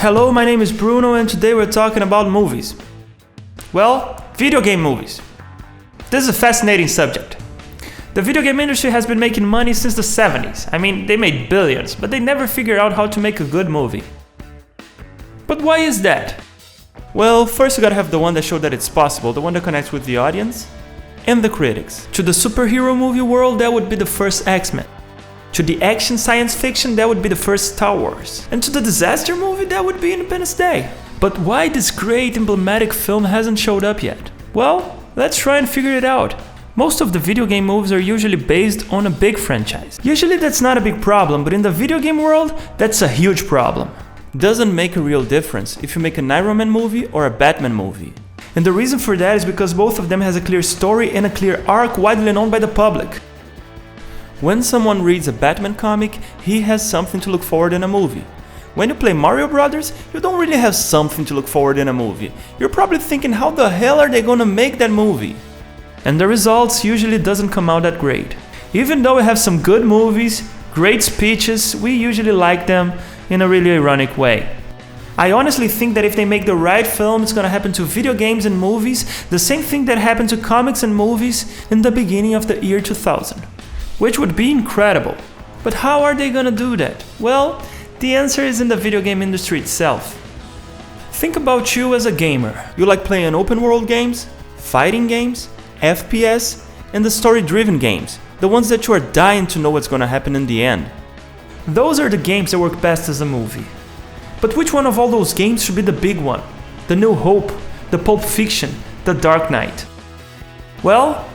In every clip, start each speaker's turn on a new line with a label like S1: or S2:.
S1: Hello, my name is Bruno and today we're talking about movies. Well, video game movies. This is a fascinating subject. The video game industry has been making money since the 70s. I mean, they made billions, but they never figured out how to make a good movie. But why is that? Well, first you gotta have the one that showed that it's possible, the one that connects with the audience and the critics. To the superhero movie world, that would be the first X-Men. To the action science fiction, that would be the first Star Wars. And to the disaster movie, that would be Independence Day. But why this great emblematic film hasn't showed up yet? Well, let's try and figure it out. Most of the video game movies are usually based on a big franchise. Usually that's not a big problem, but in the video game world, that's a huge problem. Doesn't make a real difference if you make an Iron Man movie or a Batman movie. And the reason for that is because both of them has a clear story and a clear arc widely known by the public. When someone reads a Batman comic, he has something to look forward in a movie. When you play Mario Brothers, you don't really have something to look forward in a movie. You're probably thinking, how the hell are they gonna make that movie? And the results usually doesn't come out that great. Even though we have some good movies, great speeches, we usually like them in a really ironic way. I honestly think that if they make the right film, it's gonna happen to video games and movies, the same thing that happened to comics and movies in the beginning of the year 2000. Which would be incredible. But how are they gonna do that? Well, the answer is in the video game industry itself. Think about you as a gamer. You like playing open world games, fighting games, FPS, and the story-driven games, the ones that you are dying to know what's gonna happen in the end. Those are the games that work best as a movie. But which one of all those games should be the big one? The New Hope, the Pulp Fiction, the Dark Knight? Well,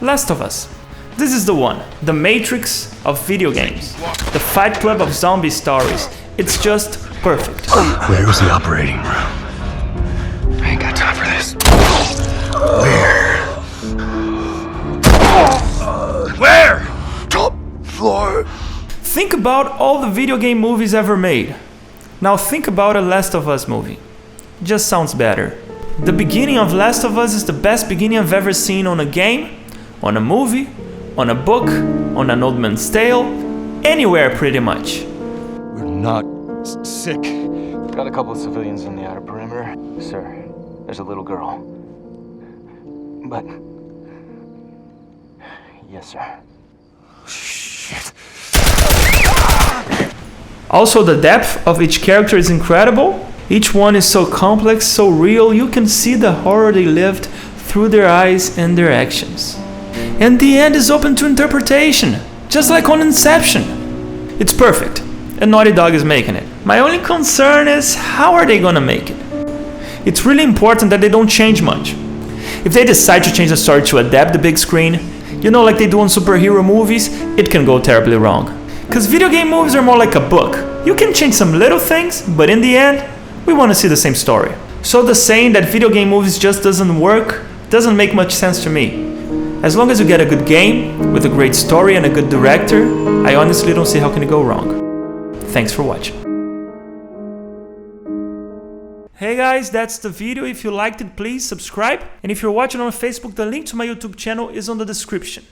S1: Last of Us. This is the one, the Matrix of video games, the Fight Club of zombie stories. It's just perfect.
S2: Where is the operating room? I ain't got time for this. Where? Top floor.
S1: Think about all the video game movies ever made. Now think about a Last of Us movie. Just sounds better. The beginning of Last of Us is the best beginning I've ever seen on a game, on a movie, on a book, on an old man's tale, anywhere pretty much.
S2: We're not sick.
S3: Got a couple of civilians in the outer perimeter. Sir, there's a little girl. But... yes, sir.
S2: Shit.
S1: Also, the depth of each character is incredible. Each one is so complex, so real, you can see the horror they lived through their eyes and their actions. And the end is open to interpretation, just like on Inception. It's perfect, and Naughty Dog is making it. My only concern is, how are they gonna make it? It's really important that they don't change much. If they decide to change the story to adapt the big screen, you know, like they do on superhero movies, it can go terribly wrong. Because video game movies are more like a book. You can change some little things, but in the end, we want to see the same story. So the saying that video game movies just doesn't work doesn't make much sense to me. As long as you get a good game, with a great story and a good director, I honestly don't see how can it go wrong. Thanks for watching. Hey guys, that's the video. If you liked it, please subscribe. And if you're watching on Facebook, the link to my YouTube channel is on the description.